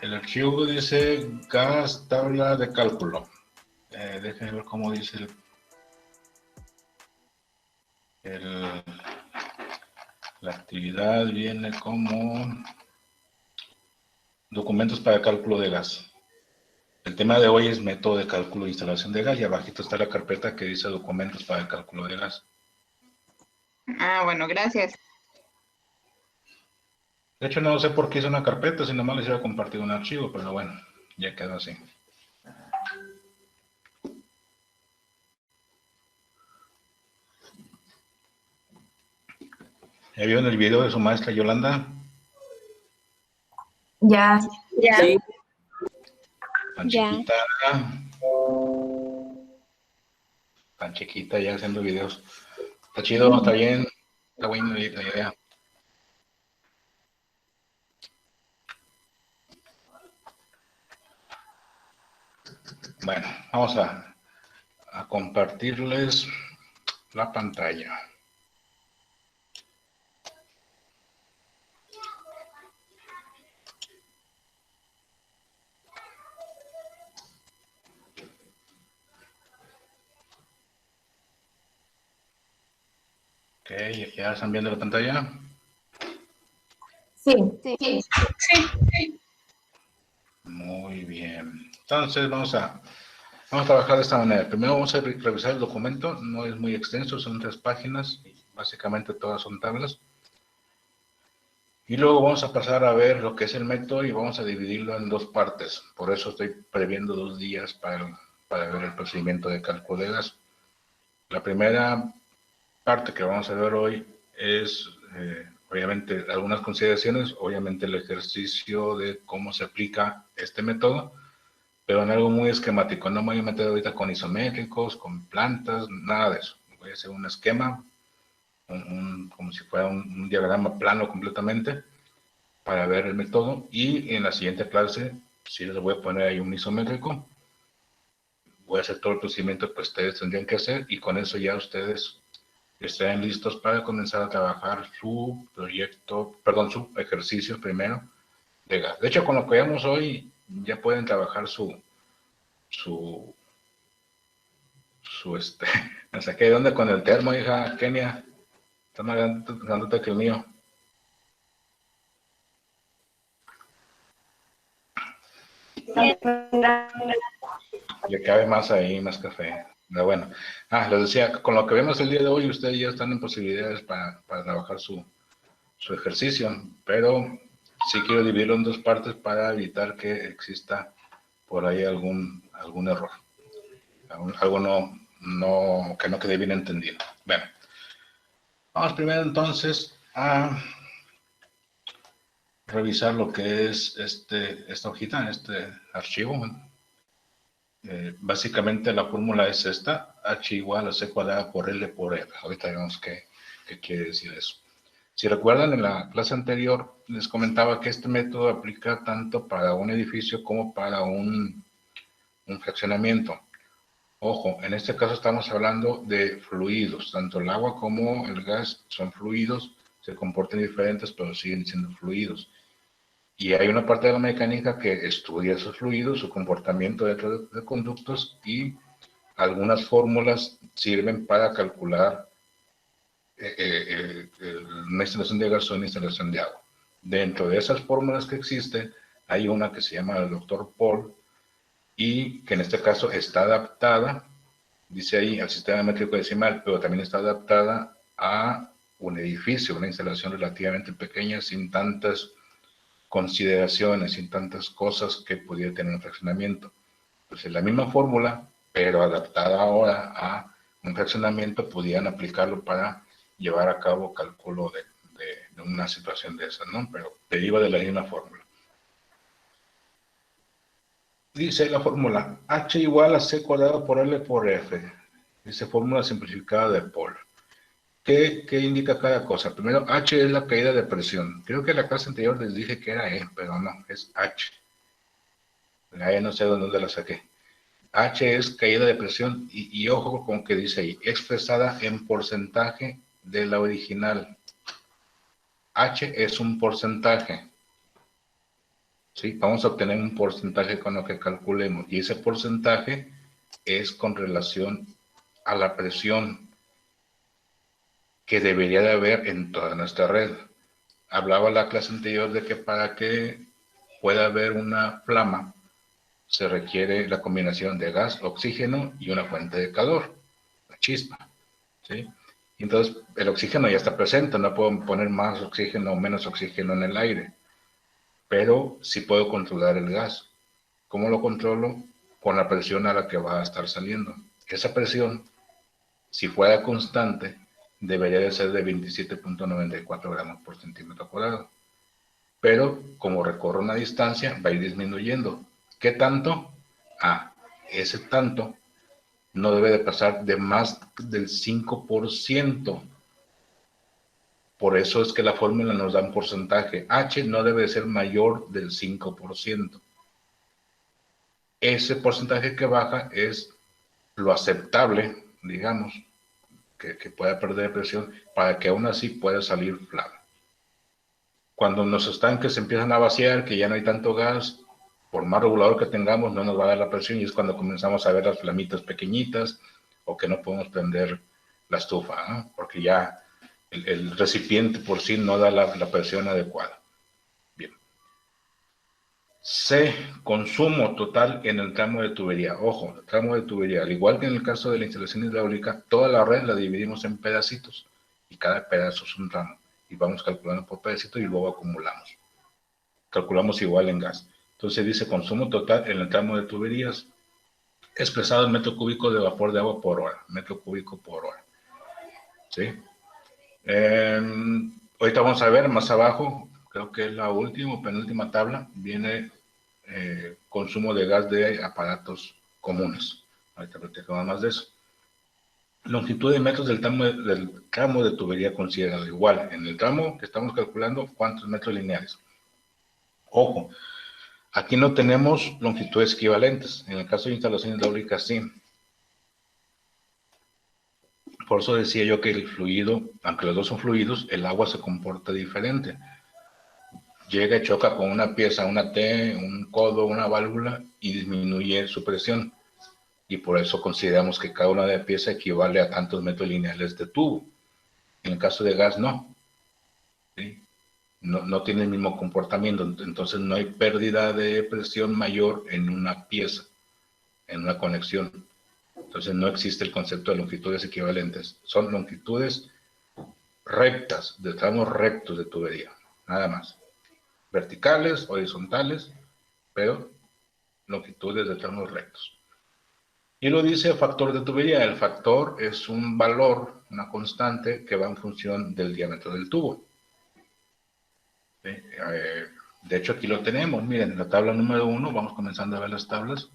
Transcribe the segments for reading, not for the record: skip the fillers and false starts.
El archivo dice gas tabla de cálculo. Déjenme ver cómo dice la actividad. Viene como documentos para cálculo de gas. El tema de hoy es método de cálculo de instalación de gas y abajito está la carpeta que dice documentos para el cálculo de gas. Ah, bueno, gracias. De hecho, no sé por qué hice una carpeta, si nomás les iba a compartir un archivo, pero bueno, ya quedó así. ¿Ya vieron el video de su maestra Yolanda? Ya. Sí. Tan chiquita. Tan chiquita ya haciendo videos. Está chido, está bien. Está buena la idea. Bueno, vamos a compartirles la pantalla. Ok, ¿ya están viendo la pantalla? Sí. Muy bien. Entonces vamos a trabajar de esta manera. Primero vamos a revisar el documento. No es muy extenso, son 3 páginas. Básicamente todas son tablas. Y luego vamos a pasar a ver lo que es el método y vamos a dividirlo en 2 partes. Por eso estoy previendo 2 días para ver el procedimiento de cálculo de gas. La primera parte que vamos a ver hoy es, obviamente, algunas consideraciones, obviamente el ejercicio de cómo se aplica este método, pero en algo muy esquemático. No me voy a meter ahorita con isométricos, con plantas, nada de eso. Voy a hacer un esquema, como si fuera un diagrama plano completamente, para ver el método, y en la siguiente clase, si les voy a poner ahí un isométrico, voy a hacer todo el procedimiento que ustedes tendrían que hacer, y con eso ya ustedes estén listos para comenzar a trabajar su proyecto, perdón, su ejercicio primero de gas. De hecho, con lo que veamos hoy, ya pueden trabajar me saqué de onda con el termo, hija, Kenia, está más grande que el mío. Le cabe más ahí, más café. Pero bueno, les decía, con lo que vemos el día de hoy, ustedes ya están en posibilidades para trabajar su ejercicio, pero sí quiero dividirlo en 2 partes para evitar que exista por ahí algún error, algo que no quede bien entendido. Bueno, vamos primero entonces a revisar lo que es esta hojita, este archivo. Básicamente la fórmula es esta: H igual a C cuadrada por L por F. Ahorita vemos qué quiere decir eso. Si recuerdan, en la clase anterior les comentaba que este método aplica tanto para un edificio como para un fraccionamiento. Ojo, en este caso estamos hablando de fluidos. Tanto el agua como el gas son fluidos, se comportan diferentes, pero siguen siendo fluidos. Y hay una parte de la mecánica que estudia esos fluidos, su comportamiento dentro de conductos, y algunas fórmulas sirven para calcular una instalación de gas o una instalación de agua. Dentro de esas fórmulas que existen, hay una que se llama el Dr. Paul, y que en este caso está adaptada, dice ahí, al sistema métrico decimal, pero también está adaptada a un edificio, una instalación relativamente pequeña, sin tantas consideraciones, sin tantas cosas que pudiera tener un fraccionamiento. Entonces, la misma fórmula, pero adaptada ahora a un fraccionamiento, pudieran aplicarlo para llevar a cabo cálculo de una situación de esas, ¿no? Pero deriva de la misma fórmula. Dice la fórmula H igual a C cuadrado por L por F. Dice fórmula simplificada de Paul. ¿Qué indica cada cosa? Primero, H es la caída de presión. Creo que en la clase anterior les dije que era E, pero no, es H. La E no sé de dónde la saqué. H es caída de presión, y ojo con que dice ahí, expresada en porcentaje de la original. H es un porcentaje. ¿sí? Vamos a obtener un porcentaje con lo que calculemos, y ese porcentaje es con relación a la presión que debería de haber en toda nuestra red. Hablaba la clase anterior de que para que pueda haber una flama se requiere la combinación de gas, oxígeno y una fuente de calor, la chispa, ¿sí? Entonces el oxígeno ya está presente, no puedo poner más oxígeno o menos oxígeno en el aire, pero sí puedo controlar el gas. ¿Cómo lo controlo? Con la presión a la que va a estar saliendo. Esa presión, si fuera constante, debería de ser de 27.94 gramos por centímetro cuadrado. Pero como recorre una distancia, va a ir disminuyendo. ¿Qué tanto? Ese tanto no debe de pasar de más del 5%. Por eso es que la fórmula nos da un porcentaje. H no debe de ser mayor del 5%. Ese porcentaje que baja es lo aceptable, digamos, que pueda perder presión para que aún así pueda salir flama. Cuando nuestros tanques se empiezan a vaciar, que ya no hay tanto gas, por más regulador que tengamos, no nos va a dar la presión, y es cuando comenzamos a ver las flamitas pequeñitas o que no podemos prender la estufa, ¿no? Porque ya el recipiente por sí no da la presión adecuada. Bien. C, consumo total en el tramo de tubería. Ojo, el tramo de tubería, al igual que en el caso de la instalación hidráulica, toda la red la dividimos en pedacitos y cada pedazo es un tramo. Y vamos calculando por pedacito y luego acumulamos. Calculamos igual en gas. Entonces dice consumo total en el tramo de tuberías expresado en metro cúbico de vapor de agua por hora. Metro cúbico por hora. ¿Sí? Ahorita vamos a ver más abajo, creo que es la última o penúltima tabla, viene consumo de gas de aparatos comunes. Ahorita platicamos más de eso. Longitud de metros del tramo de tubería considerado. Igual, en el tramo que estamos calculando, ¿cuántos metros lineales? Ojo, aquí no tenemos longitudes equivalentes. En el caso de instalación hidráulica, sí. Por eso decía yo que el fluido, aunque los dos son fluidos, el agua se comporta diferente. Llega y choca con una pieza, una T, un codo, una válvula y disminuye su presión. Y por eso consideramos que cada una de las piezas equivale a tantos metros lineales de tubo. En el caso de gas, no. ¿Sí? No tiene el mismo comportamiento. Entonces no hay pérdida de presión mayor en una pieza, en una conexión. Entonces no existe el concepto de longitudes equivalentes. Son longitudes rectas, de tramos rectos de tubería, nada más. Verticales, horizontales, pero longitudes de tramos rectos. Y lo dice factor de tubería. El factor es un valor, una constante que va en función del diámetro del tubo. ¿Sí? De hecho, aquí lo tenemos. Miren, la tabla número 1, vamos comenzando a ver las tablas.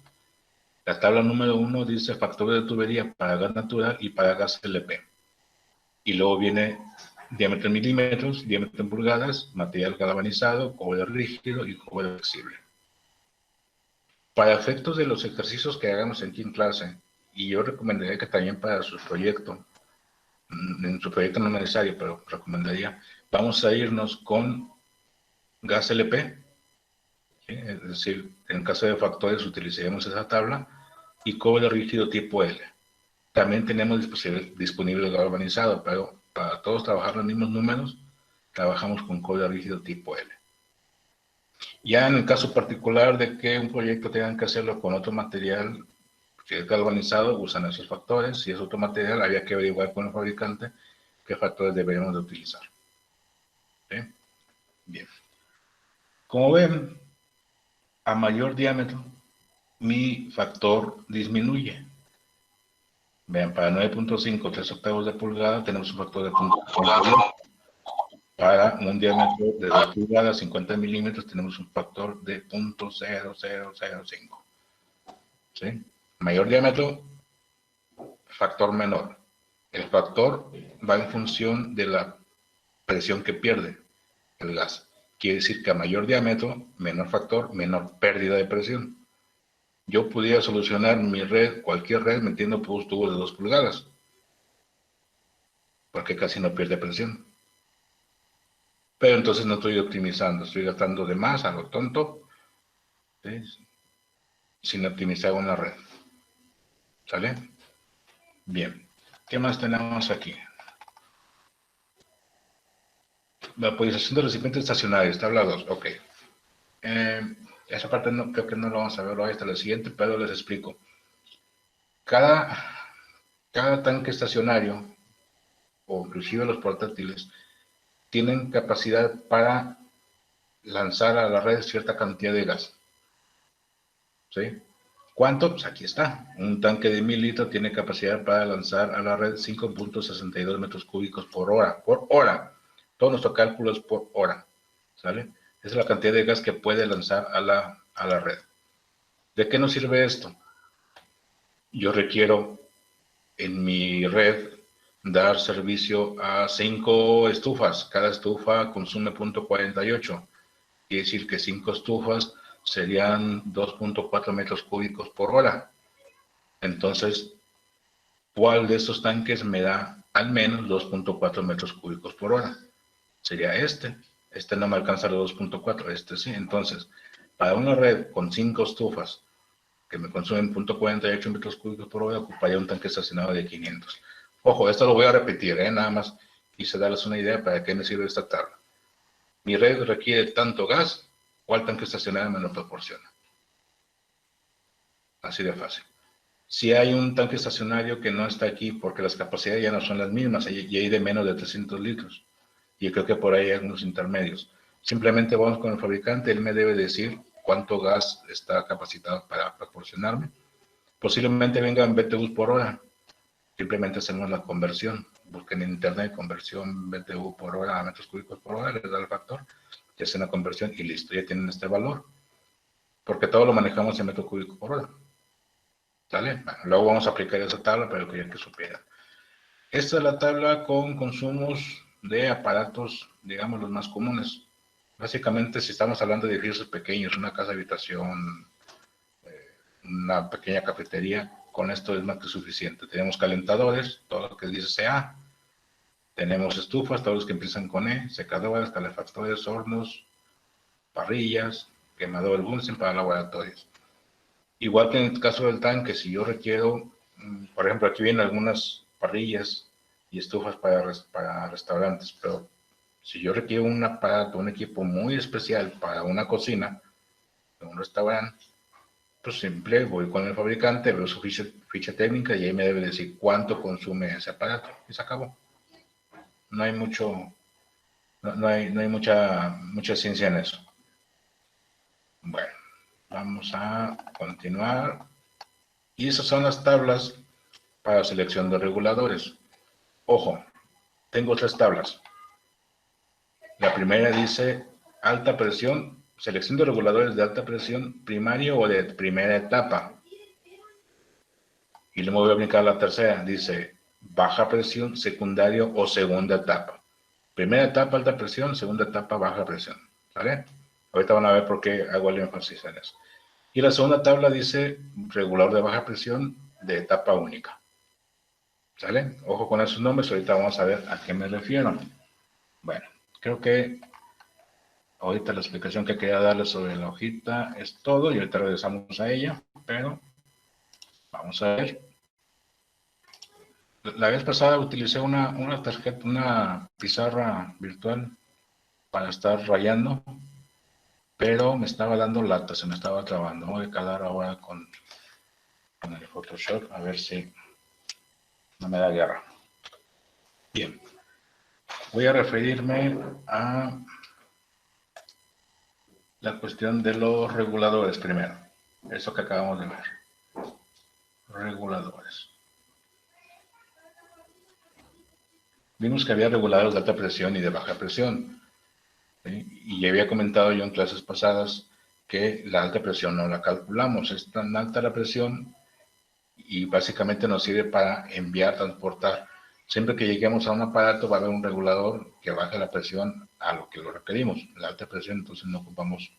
La tabla número 1 dice factor de tubería para gas natural y para gas LP. Y luego viene diámetro en milímetros, diámetro en pulgadas, material galvanizado, cobre rígido y cobre flexible. Para efectos de los ejercicios que hagamos aquí en clase, y yo recomendaría que también para su proyecto, en su proyecto no es necesario, pero recomendaría, vamos a irnos con gas LP, ¿sí? Es decir, en el caso de factores utilizaríamos esa tabla, y cobre rígido tipo L. También tenemos disponible galvanizado, pero para todos trabajar los mismos números, trabajamos con cobre rígido tipo L. Ya en el caso particular de que un proyecto tengan que hacerlo con otro material que es galvanizado, usan esos factores. Si es otro material, habría que averiguar con el fabricante qué factores deberíamos de utilizar. ¿Sí? Bien. Como ven, a mayor diámetro, mi factor disminuye. Vean, para 9.5, 3 octavos de pulgada, tenemos un factor de 0.5. Para un diámetro de 2 pulgadas, 50 milímetros, tenemos un factor de 0.0005. ¿Sí? Mayor diámetro, factor menor. El factor va en función de la presión que pierde el gas. Quiere decir que a mayor diámetro, menor factor, menor pérdida de presión. Yo pudiera solucionar mi red, cualquier red, metiendo tubos de 2 pulgadas, porque casi no pierde presión. Pero entonces no estoy optimizando, estoy gastando de más a lo tonto ¿sí? Sin optimizar una red. ¿Sale? Bien. ¿Qué más tenemos aquí? La polarización de recipientes estacionarios, tabla 2, ok. Esa parte no, creo que no lo vamos a ver hoy hasta la siguiente, pero les explico. Cada tanque estacionario, o inclusive los portátiles, tienen capacidad para lanzar a la red cierta cantidad de gas. ¿Sí? ¿Cuánto? Pues aquí está. Un tanque de 1000 litros tiene capacidad para lanzar a la red 5.62 metros cúbicos por hora. Por hora. Todo nuestro cálculo es por hora. ¿Sale? Esa es la cantidad de gas que puede lanzar a la red. ¿De qué nos sirve esto? Yo requiero en mi red dar servicio a 5 estufas. Cada estufa consume 0.48. Quiere decir que 5 estufas serían 2.4 metros cúbicos por hora. Entonces, ¿cuál de estos tanques me da al menos 2.4 metros cúbicos por hora? Sería este. Este no me alcanza los 2.4, este sí. Entonces, para una red con 5 estufas que me consumen 0.48 metros cúbicos por hora, ocuparía un tanque estacionado de 500. Ojo, esto lo voy a repetir, nada más quise darles una idea para qué me sirve esta tabla. Mi red requiere tanto gas, ¿cuál tanque estacionario me lo proporciona? Así de fácil. Si hay un tanque estacionario que no está aquí porque las capacidades ya no son las mismas y hay de menos de 300 litros, y creo que por ahí hay algunos intermedios, simplemente vamos con el fabricante, él me debe decir cuánto gas está capacitado para proporcionarme. Posiblemente vengan BTUs por hora, simplemente hacemos la conversión, busquen en internet conversión BTU por hora a metros cúbicos por hora, les da el factor, y hacen la conversión y listo, ya tienen este valor, porque todo lo manejamos en metro cúbico por hora. ¿Sale? Bueno, luego vamos a aplicar esa tabla, pero quería que supiera. Esta es la tabla con consumos de aparatos, digamos, los más comunes. Básicamente, si estamos hablando de edificios pequeños, una casa habitación, una pequeña cafetería, con esto es más que suficiente. Tenemos calentadores, todo lo que dice CA. Tenemos estufas, todos los que empiezan con E, secadores, calefactores, hornos, parrillas, quemadores Bunsen para laboratorios. Igual que en el caso del tanque, si yo requiero, por ejemplo, aquí vienen algunas parrillas y estufas para restaurantes, pero si yo requiero un aparato, un equipo muy especial para una cocina, de un restaurante, pues simple, voy con el fabricante, veo su ficha técnica y ahí me debe decir cuánto consume ese aparato y se acabó. No hay no hay mucha ciencia en eso. Bueno, vamos a continuar. Y esas son las tablas para selección de reguladores. Ojo, tengo 3 tablas. La primera dice alta presión, selección de reguladores de alta presión primario o de primera etapa. Y luego voy a brincar la tercera, dice baja presión, secundario o segunda etapa. Primera etapa alta presión, segunda etapa baja presión. ¿Vale? Ahorita van a ver por qué hago el énfasis en eso. Y la segunda tabla dice regulador de baja presión de etapa única. ¿Sale? Ojo con esos nombres, ahorita vamos a ver a qué me refiero. Bueno, creo que ahorita la explicación que quería darles sobre la hojita es todo y ahorita regresamos a ella, pero vamos a ver. La vez pasada utilicé una tarjeta, una pizarra virtual para estar rayando, pero me estaba dando lata, se me estaba trabando. Voy a calar ahora con el Photoshop a ver si no me da guerra. Bien, voy a referirme a la cuestión de los reguladores primero. Eso que acabamos de ver. Reguladores. Vimos que había reguladores de alta presión y de baja presión. ¿Sí? Y ya había comentado yo en clases pasadas que la alta presión no la calculamos. Es tan alta la presión y básicamente nos sirve para enviar, transportar. Siempre que lleguemos a un aparato va a haber un regulador que baje la presión a lo que lo requerimos. La alta presión, entonces no ocupamos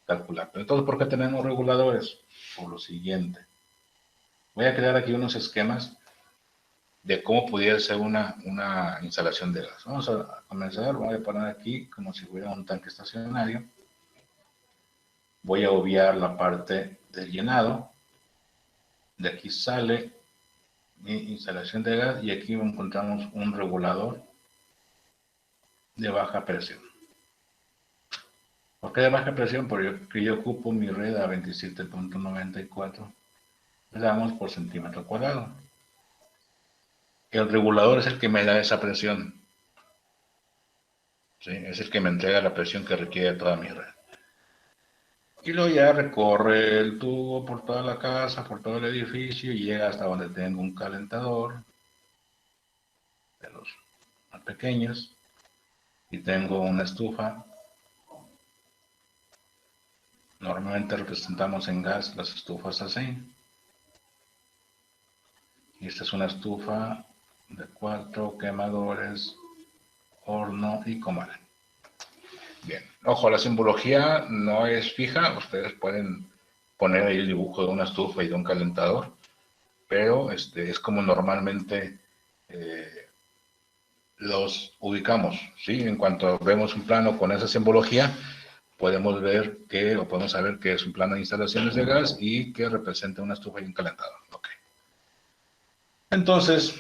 calcular. Pero entonces, ¿por qué tenemos reguladores? Por lo siguiente. Voy a crear aquí unos esquemas de cómo pudiera ser una instalación de gas. Vamos a comenzar, voy a poner aquí como si hubiera un tanque estacionario. Voy a obviar la parte del llenado. De aquí sale mi instalación de gas y aquí encontramos un regulador de baja presión. ¿Por qué de baja presión? Porque yo ocupo mi red a 27.94 gramos por centímetro cuadrado. El regulador es el que me da esa presión. ¿Sí? Es el que me entrega la presión que requiere toda mi red. Y luego ya recorre el tubo por toda la casa, por todo el edificio y llega hasta donde tengo un calentador de los más pequeños y tengo una estufa. Normalmente representamos en gas las estufas así. Y esta es una estufa de 4 quemadores, horno y comal. Bien, ojo, la simbología no es fija, ustedes pueden poner ahí el dibujo de una estufa y de un calentador, pero es como normalmente los ubicamos, ¿sí? En cuanto vemos un plano con esa simbología, podemos ver que, o podemos saber que es un plano de instalaciones de gas y que representa una estufa y un calentador. Okay. Entonces,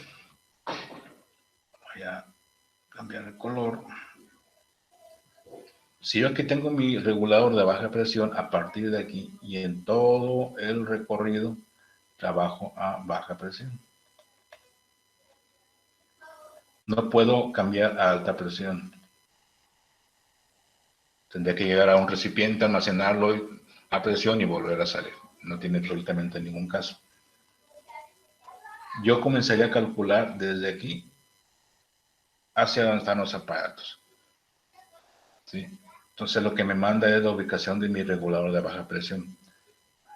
voy a cambiar el color. Si yo aquí tengo mi regulador de baja presión, a partir de aquí y en todo el recorrido, trabajo a baja presión. No puedo cambiar a alta presión. Tendría que llegar a un recipiente, almacenarlo a presión y volver a salir. No tiene absolutamente ningún caso. Yo comenzaría a calcular desde aquí hacia donde están los aparatos. ¿Sí? Entonces lo que me manda es la ubicación de mi regulador de baja presión.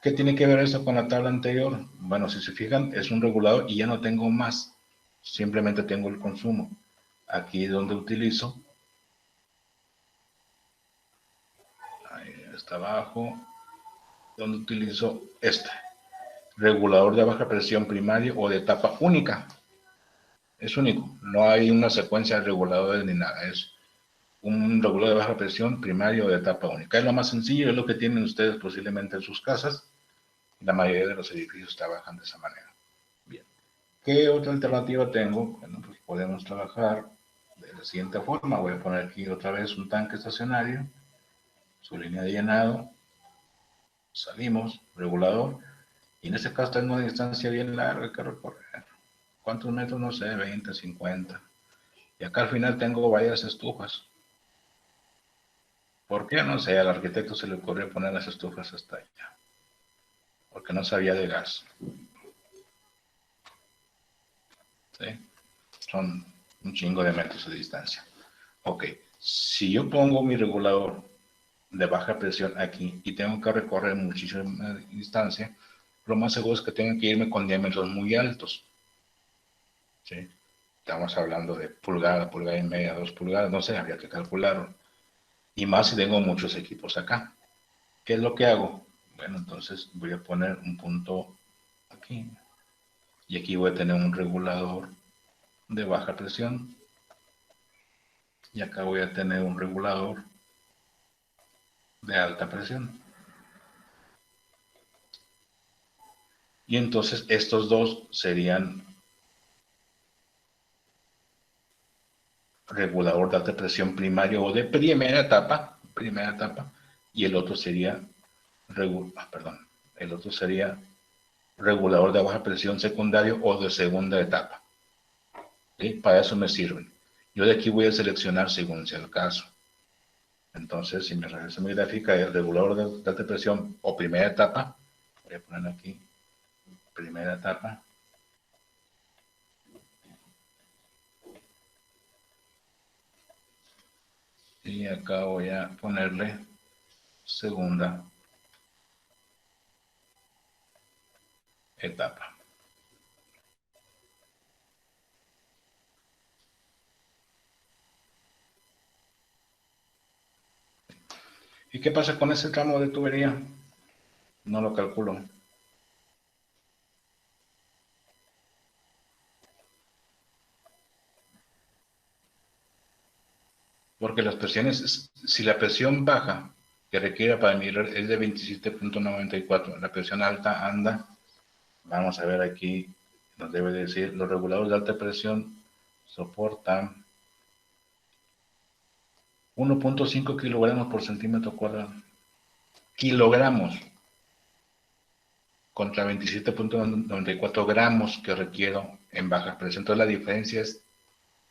¿Qué tiene que ver eso con la tabla anterior? Bueno, si se fijan, es un regulador y ya no tengo más. Simplemente tengo el consumo. Aquí es donde utilizo. Ahí está abajo. Donde utilizo este. Regulador de baja presión primario o de etapa única. Es único. No hay una secuencia de reguladores ni nada. Es un regulador de baja presión primario o de etapa única. Es lo más sencillo, es lo que tienen ustedes posiblemente en sus casas. La mayoría de los edificios trabajan de esa manera. Bien. ¿Qué otra alternativa tengo? Bueno, pues podemos trabajar de la siguiente forma. Voy a poner aquí otra vez un tanque estacionario, su línea de llenado, salimos, regulador, y en este caso tengo una distancia bien larga que recorrer. ¿Cuántos metros? No sé, 20, 50. Y acá al final tengo varias estufas. ¿Por qué? No sé, al arquitecto se le ocurrió poner las estufas hasta allá, porque no sabía de gas. ¿Sí? Son un chingo de metros de distancia. Ok, si yo pongo mi regulador de baja presión aquí y tengo que recorrer muchísima distancia, lo más seguro es que tenga que irme con diámetros muy altos. ¿Sí? Estamos hablando de pulgada, pulgada y media, 2 pulgadas, no sé, habría que calcularlo. Y más si tengo muchos equipos acá. ¿Qué es lo que hago? Bueno, entonces voy a poner un punto aquí. Y aquí voy a tener un regulador de baja presión. Y acá voy a tener un regulador de alta presión. Y entonces estos dos serían regulador de alta presión primario o de primera etapa, y el otro sería, el otro sería regulador de baja presión secundario o de segunda etapa. ¿Sí? Para eso me sirven. Yo de aquí voy a seleccionar según sea el caso. Entonces, si me regreso a mi gráfica, el regulador de alta presión o primera etapa, voy a poner aquí primera etapa. Y acá voy a ponerle segunda etapa. ¿Y qué pasa con ese tramo de tubería? No lo calculo. Porque las presiones, si la presión baja, que requiere para medir es de 27.94. La presión alta anda, vamos a ver aquí, nos debe decir, los reguladores de alta presión soportan 1.5 kilogramos por centímetro cuadrado. Kilogramos contra 27.94 gramos que requiero en baja presión. Entonces la diferencia es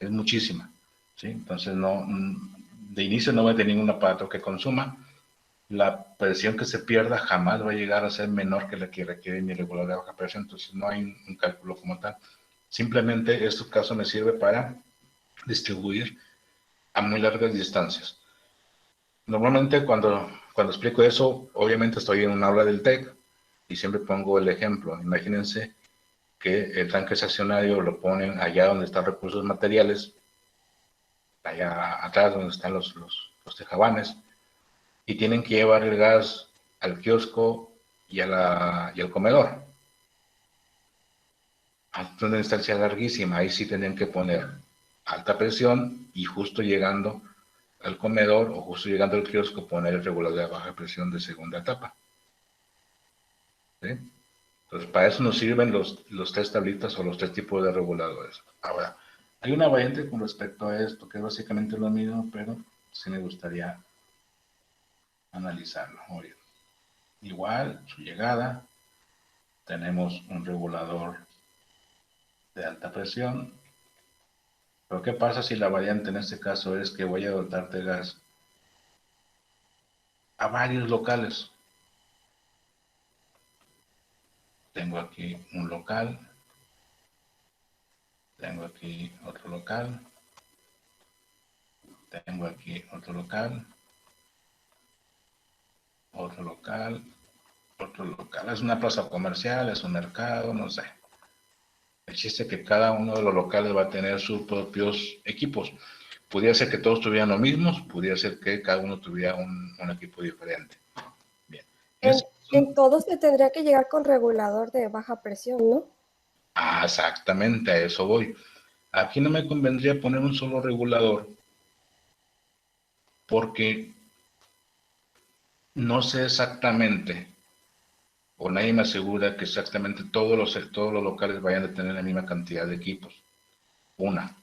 muchísima, ¿sí? Entonces no, de inicio no va a tener ningún aparato que consuma. La presión que se pierda jamás va a llegar a ser menor que la que requiere mi regulador de baja presión. Entonces no hay un cálculo como tal. Simplemente este caso me sirve para distribuir a muy largas distancias. Normalmente cuando explico eso, obviamente estoy en un aula del TEC y siempre pongo el ejemplo. Imagínense que el tanque estacionario lo ponen allá donde están recursos materiales, allá atrás donde están los tejabanes, y tienen que llevar el gas al kiosco y al comedor. A una distancia larguísima, ahí sí tendrían que poner alta presión y justo llegando al comedor o justo llegando al kiosco poner el regulador de baja presión de segunda etapa. ¿Sí? Entonces, para eso nos sirven los tres tablitas o los tres tipos de reguladores. Ahora, hay una variante con respecto a esto, que es básicamente lo mismo, pero sí me gustaría analizarlo. Muy igual, su llegada, tenemos un regulador de alta presión. Pero ¿qué pasa si la variante en este caso es que voy a dotar de gas a varios locales? Tengo aquí un local, tengo aquí otro local, tengo aquí otro local, otro local, otro local. Es una plaza comercial, es un mercado, no sé. El chiste es que cada uno de los locales va a tener sus propios equipos. Pudiera ser que todos tuvieran lo mismo, pudiera ser que cada uno tuviera un equipo diferente. Bien. En todos se tendría que llegar con regulador de baja presión, ¿no? Ah, exactamente, a eso voy. Aquí no me convendría poner un solo regulador porque no sé exactamente, o nadie me asegura que exactamente todos los locales vayan a tener la misma cantidad de equipos. Una.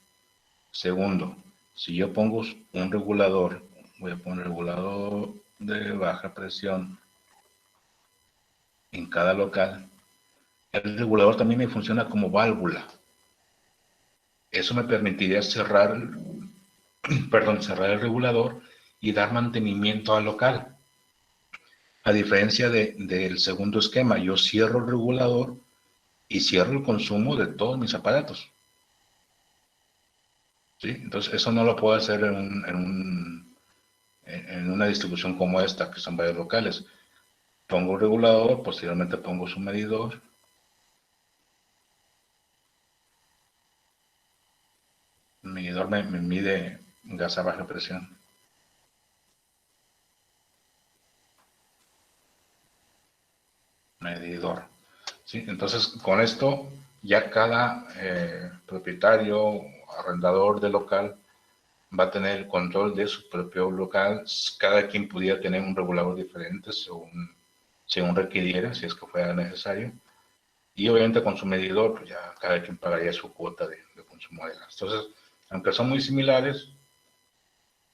Segundo, si yo pongo un regulador, voy a poner regulador de baja presión en cada local, el regulador también me funciona como válvula. Eso me permitiría cerrar el regulador y dar mantenimiento al local. A diferencia del segundo esquema, yo cierro el regulador y cierro el consumo de todos mis aparatos. ¿Sí? Entonces, eso no lo puedo hacer en una distribución como esta, que son varios locales. Pongo un regulador, posteriormente pongo su medidor. El medidor me mide gas a baja presión. Medidor. ¿Sí? Entonces, con esto, ya cada propietario, arrendador de local, va a tener el control de su propio local. Cada quien pudiera tener un regulador diferente según requiriera, si es que fuera necesario. Y obviamente con su medidor, pues ya cada quien pagaría su cuota de consumo de gas. Entonces, aunque son muy similares,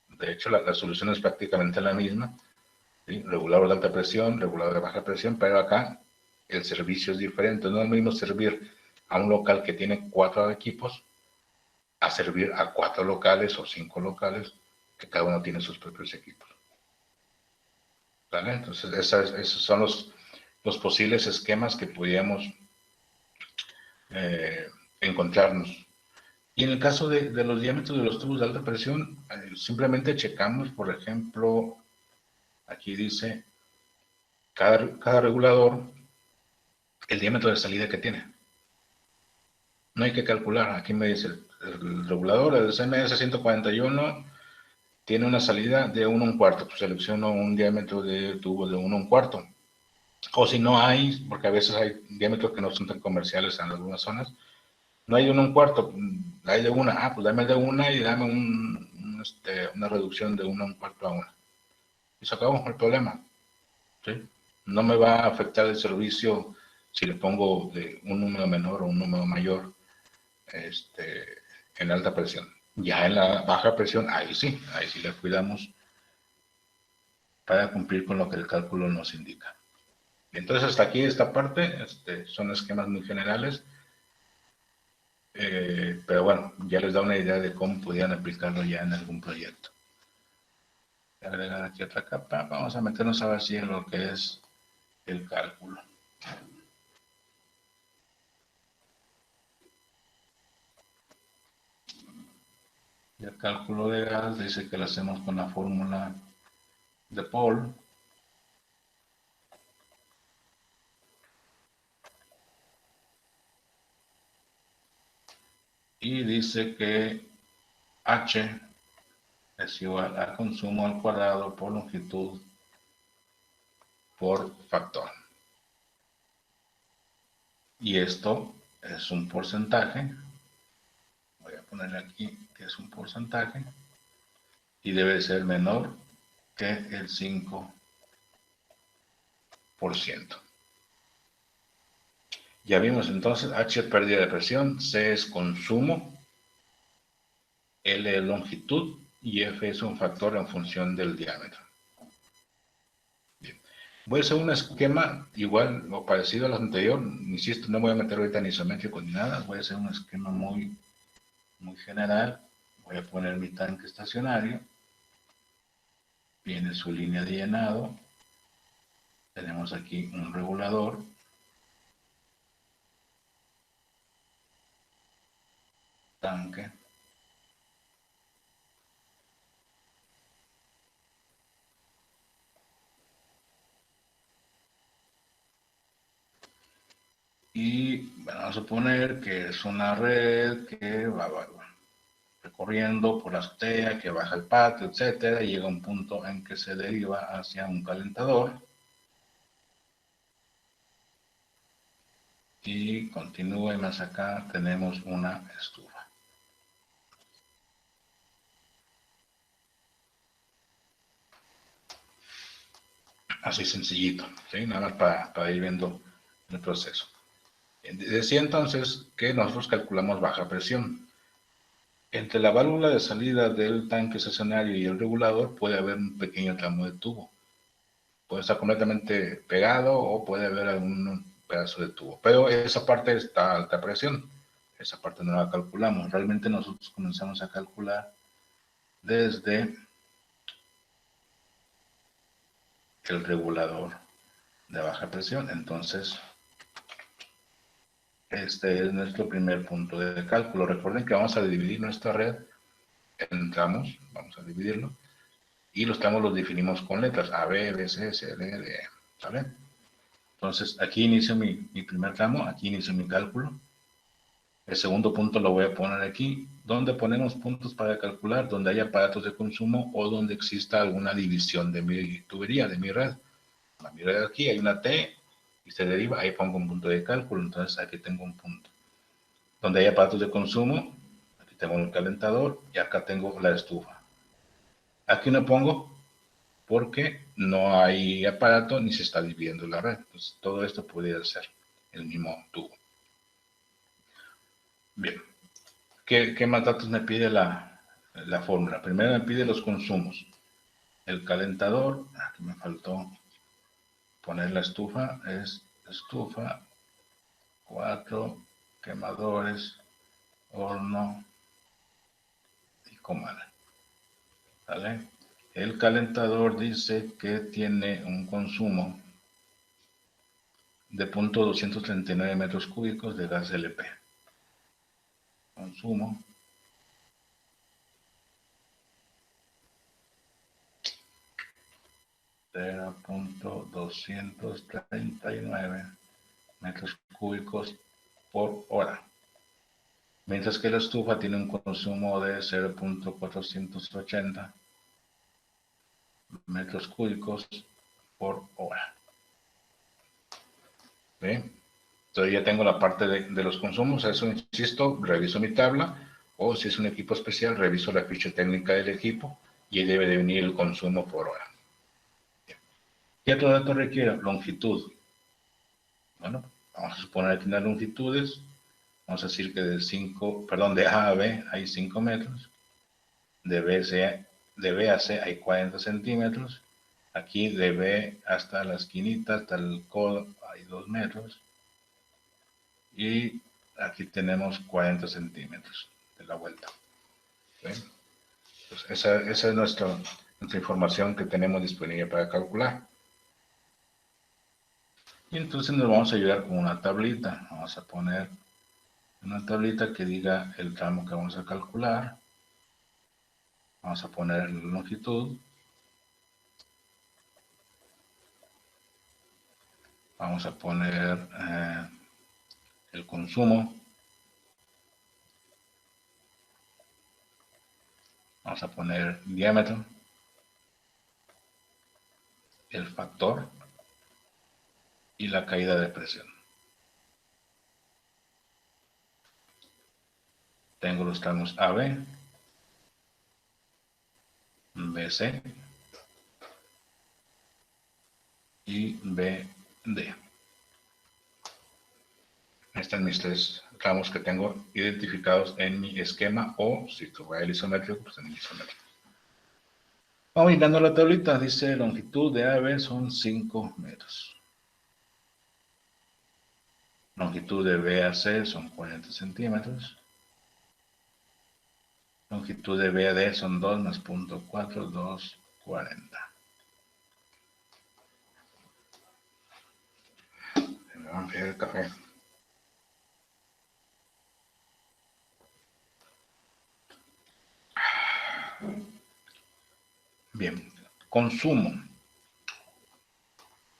de hecho la solución es prácticamente la misma. ¿Sí? Regulador de alta presión, regulador de baja presión, pero acá el servicio es diferente. No es lo mismo servir a un local que tiene 4 equipos a servir a 4 locales o 5 locales que cada uno tiene sus propios equipos. ¿Vale? Entonces, esos son los posibles esquemas que podríamos encontrarnos. Y en el caso de los diámetros de los tubos de alta presión, simplemente checamos, por ejemplo, aquí dice cada regulador, el diámetro de salida que tiene. No hay que calcular, aquí me dice el regulador, el CMS 141, tiene una salida de 1 1/4, pues selecciono un diámetro de tubo de 1 1/4. O si no hay, porque a veces hay diámetros que no son tan comerciales en algunas zonas, no hay de 1 1/4, hay de 1, pues dame de 1 y dame una reducción de 1 1/4 a 1. y se acabó el problema. ¿Sí? No me va a afectar el servicio si le pongo de un número menor o un número mayor en alta presión. Ya en la baja presión, ahí sí le cuidamos para cumplir con lo que el cálculo nos indica. Entonces hasta aquí esta parte, son esquemas muy generales, pero bueno, ya les da una idea de cómo pudieran aplicarlo ya en algún proyecto. Voy a agregar aquí otra capa, vamos a meternos a ver si en lo que es el cálculo. Y el cálculo de gas dice que lo hacemos con la fórmula de Paul. Y dice que H es igual a consumo al cuadrado por longitud por factor. Y esto es un porcentaje. Voy a ponerle aquí que es un porcentaje. Y debe ser menor que el 5%. Ya vimos entonces, H es pérdida de presión, C es consumo, L es longitud y F es un factor en función del diámetro. Bien. Voy a hacer un esquema igual o parecido al anterior. Insisto, no voy a meter ahorita ni isométrico ni nada. Voy a hacer un esquema muy general. Voy a poner mi tanque estacionario. Viene su línea de llenado. Tenemos aquí un regulador. Tanque. Y bueno, vamos a suponer que es una red que va recorriendo por la azotea, que baja el patio, etcétera, y llega a un punto en que se deriva hacia un calentador. Y continúa y más acá tenemos una estufa. Así sencillito, ¿sí? Nada más para ir viendo el proceso. Decía entonces que nosotros calculamos baja presión. Entre la válvula de salida del tanque estacionario y el regulador puede haber un pequeño tramo de tubo. Puede estar completamente pegado o puede haber algún pedazo de tubo. Pero esa parte está a alta presión. Esa parte no la calculamos. Realmente nosotros comenzamos a calcular desde el regulador de baja presión. Entonces, este es nuestro primer punto de cálculo. Recuerden que vamos a dividir nuestra red en tramos. Vamos a dividirlo. Y los tramos los definimos con letras A, B, B, C, C, D, D. ¿Sale? Entonces, aquí inicio mi primer tramo. Aquí inicio mi cálculo. El segundo punto lo voy a poner aquí. Donde ponemos puntos para calcular, donde hay aparatos de consumo o donde exista alguna división de mi tubería, de mi red. A mi red aquí hay una T y se deriva, ahí pongo un punto de cálculo, entonces aquí tengo un punto. Donde hay aparatos de consumo, aquí tengo el calentador y acá tengo la estufa. Aquí no pongo porque no hay aparato ni se está dividiendo la red. Entonces todo esto podría ser el mismo tubo. Bien. ¿Qué más datos me pide la fórmula? Primero me pide los consumos. El calentador, aquí me faltó poner la estufa, es estufa, 4 quemadores, horno y comal. ¿Vale? El calentador dice que tiene un consumo de 0.239 metros cúbicos de gas LP. Consumo. De 0.239 metros cúbicos por hora. Mientras que la estufa tiene un consumo de 0.480 metros cúbicos por hora. ¿Bien? Entonces ya tengo la parte de los consumos. Eso, insisto, reviso mi tabla, o si es un equipo especial, reviso la ficha técnica del equipo y ahí debe de venir el consumo por hora. ¿Qué otro dato requiere? Longitud. Bueno, vamos a suponer que tiene longitudes. Vamos a decir que de A a B hay 5 metros. De B a C hay 40 centímetros. Aquí de B hasta la esquinita, hasta el codo, hay 2 metros. Y aquí tenemos 40 centímetros de la vuelta. ¿Sí? Pues esa es nuestra información que tenemos disponible para calcular. Y entonces nos vamos a ayudar con una tablita. Vamos a poner una tablita que diga el tramo que vamos a calcular. Vamos a poner la longitud. Vamos a poner el consumo. Vamos a poner diámetro. El factor. Y la caída de presión. Tengo los tramos AB, BC y BD. Están mis 3 tramos que tengo identificados en mi esquema, o si tuviera el isométrico, pues en el isométrico. Vamos mirando la tablita, dice longitud de AB son 5 metros. Longitud de B a C son 40 centímetros. Longitud de B a D son 2 más 0.4, 2, 40. Me va a enfriar el café. Bien, consumo.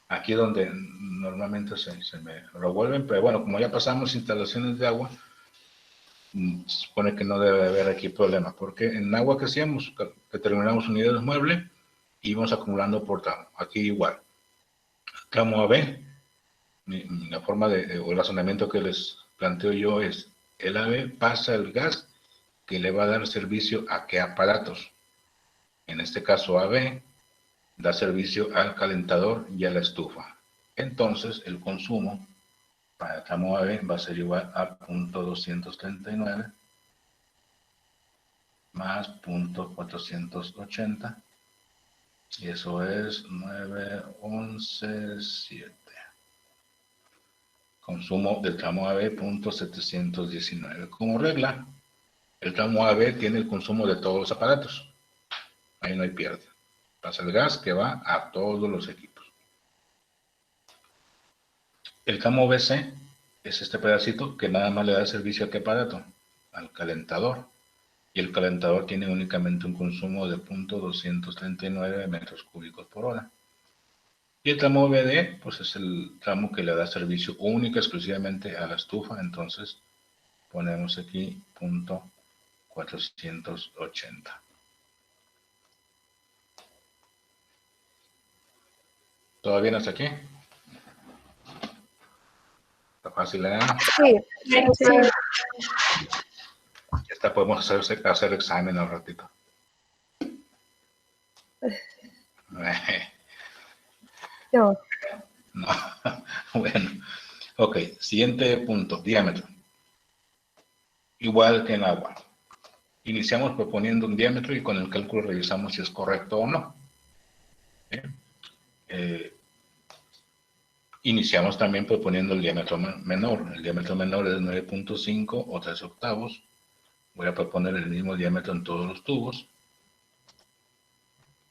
Aquí es donde normalmente se me revuelven, pero bueno, como ya pasamos instalaciones de agua, se supone que no debe haber aquí problema, porque en agua que hacíamos, determinamos unidades mueble y vamos acumulando por tramo. Aquí igual. Tramo AB, la forma o el razonamiento que les planteo yo es, el AB pasa el gas que le va a dar servicio a qué aparatos. En este caso AB da servicio al calentador y a la estufa. Entonces el consumo para el tramo AB va a ser igual a 0.239 más 0.480 y eso es 911.7. Consumo del tramo AB 0.719. Como regla, el tramo AB tiene el consumo de todos los aparatos. Ahí no hay pierde. Pasa el gas que va a todos los equipos. El tramo BC es este pedacito que nada más le da servicio a qué aparato, al calentador. Y el calentador tiene únicamente un consumo de 0.239 metros cúbicos por hora. Y el tramo BD, pues es el tramo que le da servicio única exclusivamente a la estufa. Entonces ponemos aquí 0.480. ¿Todo bien hasta aquí? ¿Está fácil, Elena? Sí, sí. Esta podemos hacer examen al ratito. No. No. Bueno. Ok, siguiente punto, diámetro. Igual que en agua. Iniciamos proponiendo un diámetro y con el cálculo revisamos si es correcto o no. Iniciamos también proponiendo el diámetro menor. El diámetro menor es 9.5 o 3 octavos. Voy a proponer el mismo diámetro en todos los tubos.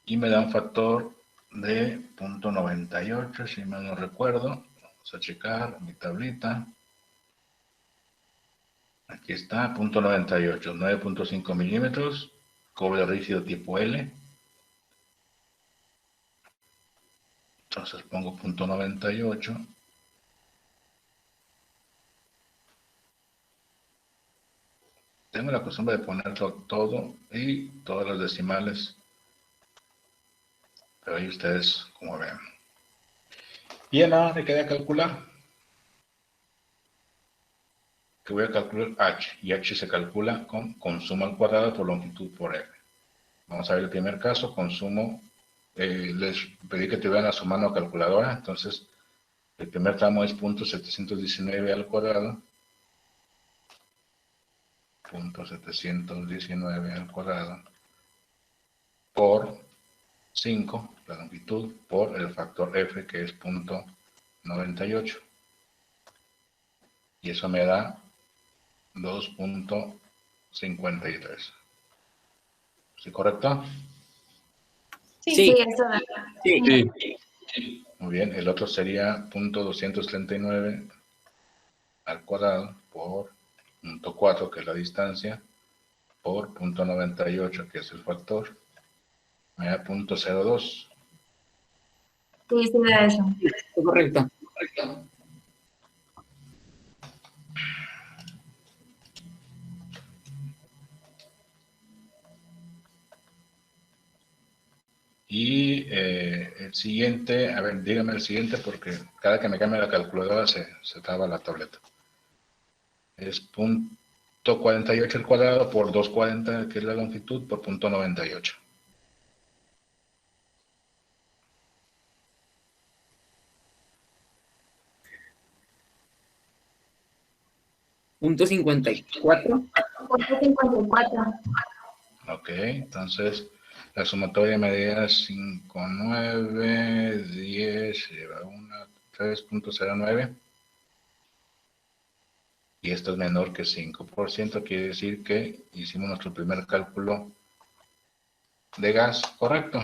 Y me da un factor de 0.98, si mal no recuerdo. Vamos a checar mi tablita. Aquí está, 0.98, 9.5 milímetros. Cobre rígido tipo L. Entonces pongo 0.98. Tengo la costumbre de ponerlo todo y todas las decimales. Pero ahí ustedes como ven. Y ahora me queda calcular. Que voy a calcular H. Y H se calcula con consumo al cuadrado por longitud por F. Vamos a ver el primer caso, consumo les pedí que tuvieran a su mano calculadora. Entonces, el primer tramo es 0.719 al cuadrado. 0.719 al cuadrado por 5, la longitud, por el factor F, que es 0.98. Y eso me da 2.53. ¿Sí, correcto? Sí, eso da. sí. Muy bien, el otro sería 0.239 al cuadrado por 0.4, que es la distancia, por 0.98, que es el factor, me da 0.02. Sí, da eso. Correcto. Y el siguiente, a ver, dígame el siguiente porque cada que me cambie la calculadora se traba la tableta. Es 0.48 al cuadrado por 240, que es la longitud, por 0.98. Punto 54. 54. Ok, entonces la sumatoria me da 5, 9, 10, lleva una 3.09. Y esto es menor que 5%, quiere decir que hicimos nuestro primer cálculo de gas, ¿correcto?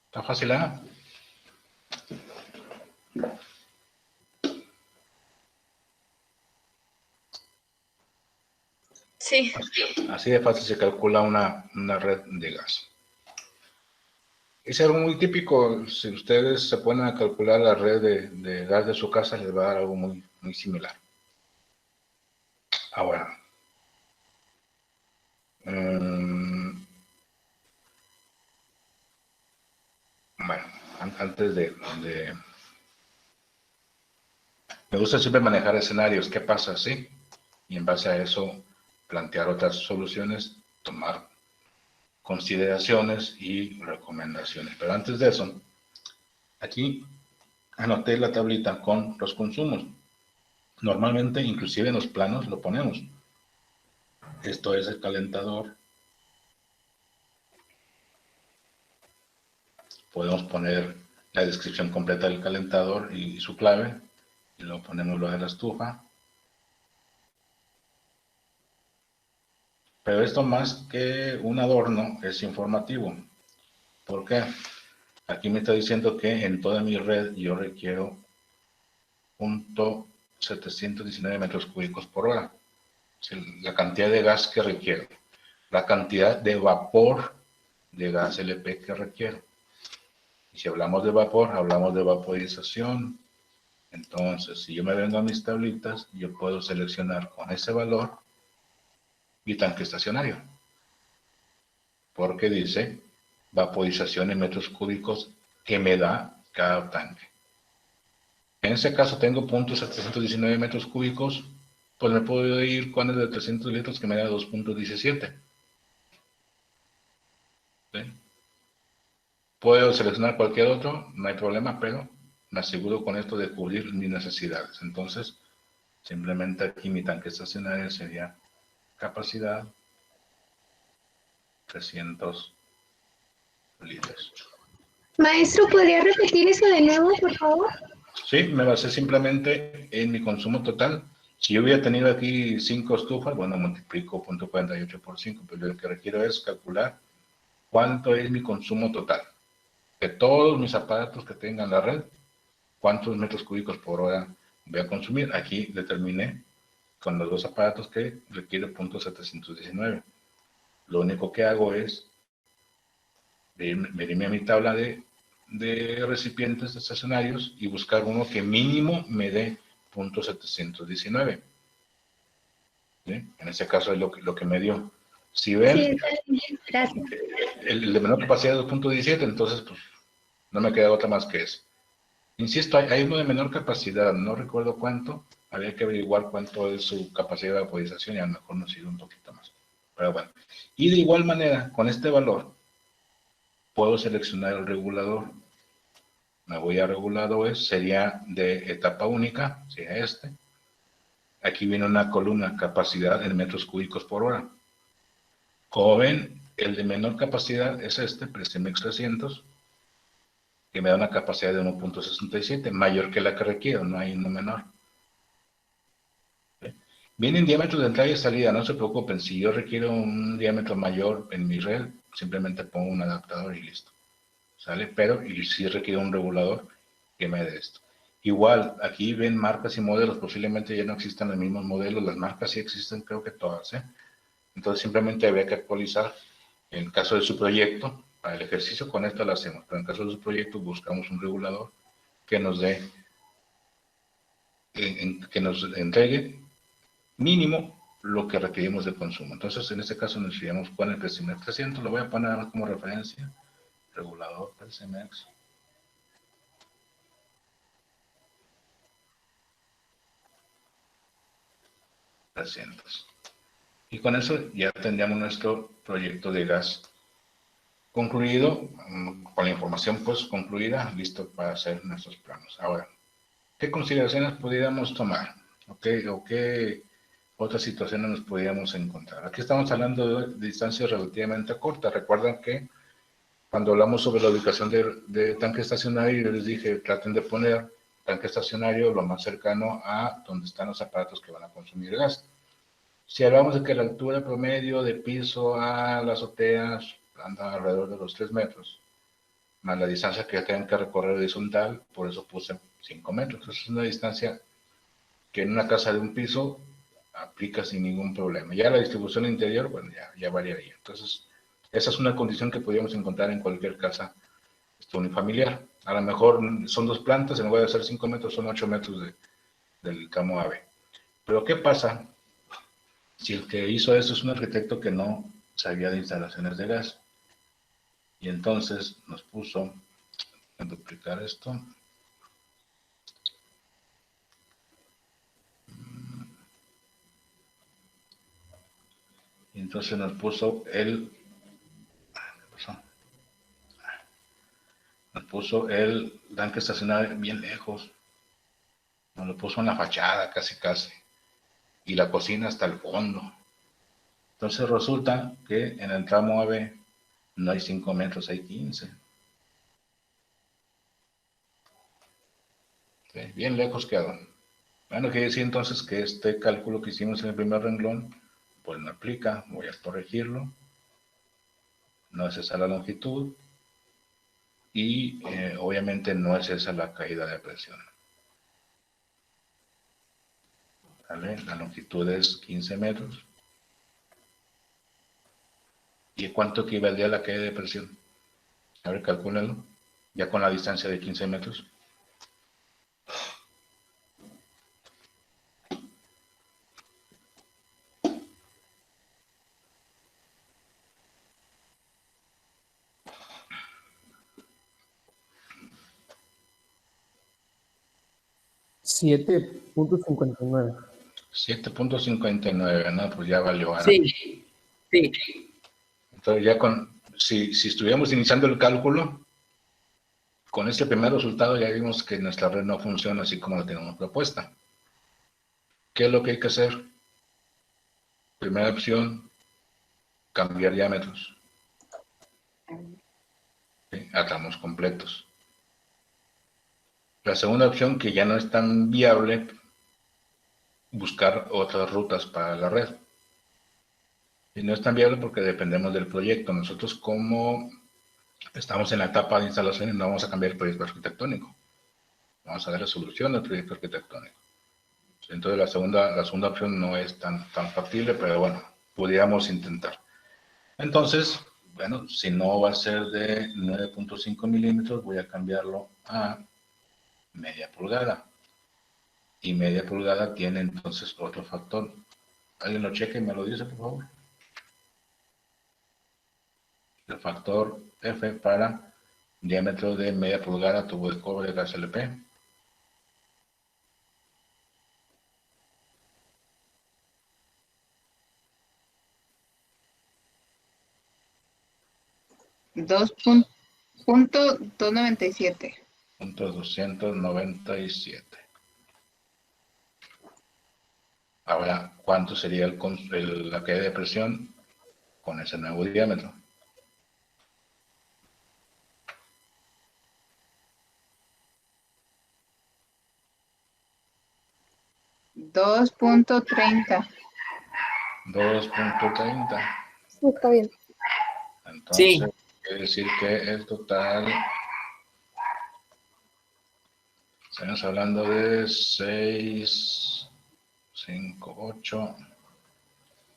¿Está fácil, Ana? Sí. Así de fácil se calcula una red de gas. Es algo muy típico, si ustedes se ponen a calcular la red de gas de su casa, les va a dar algo muy, muy similar. Ahora, bueno, antes me gusta siempre manejar escenarios, ¿qué pasa si? Y en base a eso plantear otras soluciones, tomar consideraciones y recomendaciones. Pero antes de eso, aquí anoté la tablita con los consumos. Normalmente, inclusive en los planos lo ponemos. Esto es el calentador. Podemos poner la descripción completa del calentador y su clave. Y luego ponemos lo de la estufa. Pero esto más que un adorno es informativo. ¿Por qué? Aquí me está diciendo que en toda mi red yo requiero 0.719 metros cúbicos por hora. La cantidad de gas que requiero. La cantidad de vapor de gas LP que requiero. Y si hablamos de vapor, hablamos de vaporización. Entonces, si yo me vengo a mis tablitas, yo puedo seleccionar con ese valor mi tanque estacionario. Porque dice vaporización en metros cúbicos que me da cada tanque. En ese caso tengo 0.719 metros cúbicos, pues me puedo ir con el de 300 litros que me da 2.17. ¿Sí? Puedo seleccionar cualquier otro, no hay problema, pero me aseguro con esto de cubrir mis necesidades. Entonces, simplemente aquí mi tanque estacionario sería capacidad 300 litros. Maestro, ¿podría repetir eso de nuevo, por favor? Sí, me basé simplemente en mi consumo total. Si yo hubiera tenido aquí 5 estufas, bueno, multiplico 0.48 por 5, pero lo que requiero es calcular cuánto es mi consumo total. De todos mis aparatos que tengan la red, cuántos metros cúbicos por hora voy a consumir. Aquí determiné con los dos aparatos que requiere 0.719. Lo único que hago es venirme a mi tabla de recipientes estacionarios y buscar uno que mínimo me dé 0.719. ¿Sí? En ese caso es lo que me dio. Si ven, Sí, está bien. Gracias. el de menor capacidad es 2.17, entonces pues no me queda otra más que eso. Insisto, hay uno de menor capacidad, no recuerdo cuánto, había que averiguar cuánto es su capacidad de vaporización y a lo mejor nos sirve un poquito más. Pero bueno, y de igual manera, con este valor, puedo seleccionar el regulador. Me voy a regulador, sería de etapa única, sería este. Aquí viene una columna, capacidad en metros cúbicos por hora. Como ven, el de menor capacidad es este, PreSimex 300, que me da una capacidad de 1.67, mayor que la que requiero, no hay uno menor. Vienen diámetros de entrada y salida, no se preocupen, si yo requiero un diámetro mayor en mi red, simplemente pongo un adaptador y listo. ¿Sale? Pero, y si requiero un regulador que me dé esto. Igual, aquí ven marcas y modelos, posiblemente ya no existan los mismos modelos, las marcas sí existen, creo que todas, ¿eh? Entonces simplemente habría que actualizar. En caso de su proyecto, para el ejercicio con esto lo hacemos, pero en caso de su proyecto buscamos un regulador que nos dé, que nos entregue mínimo lo que requerimos de consumo. Entonces en este caso necesitaríamos poner el PreSimex 300, lo voy a poner como referencia, regulador PreSimex 300. Y con eso ya tendríamos nuestro proyecto de gas concluido, con la información pues concluida, listo para hacer nuestros planos. Ahora, ¿qué consideraciones pudiéramos tomar? ¿O qué otras situaciones nos podríamos encontrar? Aquí estamos hablando de distancias relativamente cortas. Recuerden que cuando hablamos sobre la ubicación de tanque estacionario, yo les dije, traten de poner tanque estacionario lo más cercano a donde están los aparatos que van a consumir gas. Si hablamos de que la altura promedio de piso a la azotea anda alrededor de los 3 metros, más la distancia que tengan que recorrer horizontal, por eso puse 5 metros. Entonces es una distancia que en una casa de un piso aplica sin ningún problema. Ya la distribución interior, bueno, ya variaría. Entonces, esa es una condición que podríamos encontrar en cualquier casa unifamiliar. A lo mejor son 2 plantas, en lugar de ser 5 metros, son 8 metros del tramo AB. Pero ¿qué pasa si el que hizo eso es un arquitecto que no sabía de instalaciones de gas? Y entonces nos puso, a duplicar esto, y entonces nos puso el tanque estacionario bien lejos, nos lo puso en la fachada casi, y la cocina hasta el fondo. Entonces resulta que en el tramo AB no hay 5 metros, hay 15. ¿Sí? Bien lejos quedó. Bueno, quiere decir entonces que este cálculo que hicimos en el primer renglón, pues no aplica, voy a corregirlo. No es esa la longitud y obviamente no es esa la caída de presión. ¿Vale? La longitud es 15 metros. ¿Y cuánto equivaldría a la caída de presión? A ver, calcúlalo. Ya con la distancia de 15 metros. $7.59. 7.59, ¿no? Pues ya valió. Sí, sí. Entonces ya si estuviéramos iniciando el cálculo, con este primer resultado ya vimos que nuestra red no funciona así como la tenemos propuesta. ¿Qué es lo que hay que hacer? Primera opción, cambiar diámetros. ¿Sí? A tramos completos. La segunda opción, que ya no es tan viable, buscar otras rutas para la red. Y no es tan viable porque dependemos del proyecto. Nosotros, como estamos en la etapa de instalación, no vamos a cambiar el proyecto arquitectónico. Vamos a dar solución al proyecto arquitectónico. Entonces la segunda opción no es tan factible, pero bueno, pudiéramos intentar. Entonces, bueno, si no va a ser de 9.5 milímetros, voy a cambiarlo a media pulgada. Y media pulgada tiene entonces otro factor. ¿Alguien lo cheque y me lo dice, por favor? El factor F para diámetro de media pulgada, tubo de cobre, gas LP. Dos punto Punto 297. Punto 297. Ahora, ¿cuánto sería la caída de presión con ese nuevo diámetro? $2.30. 2.30. Sí, está bien. Entonces, Sí. quiere decir que el total, estamos hablando de 6, 5, 8,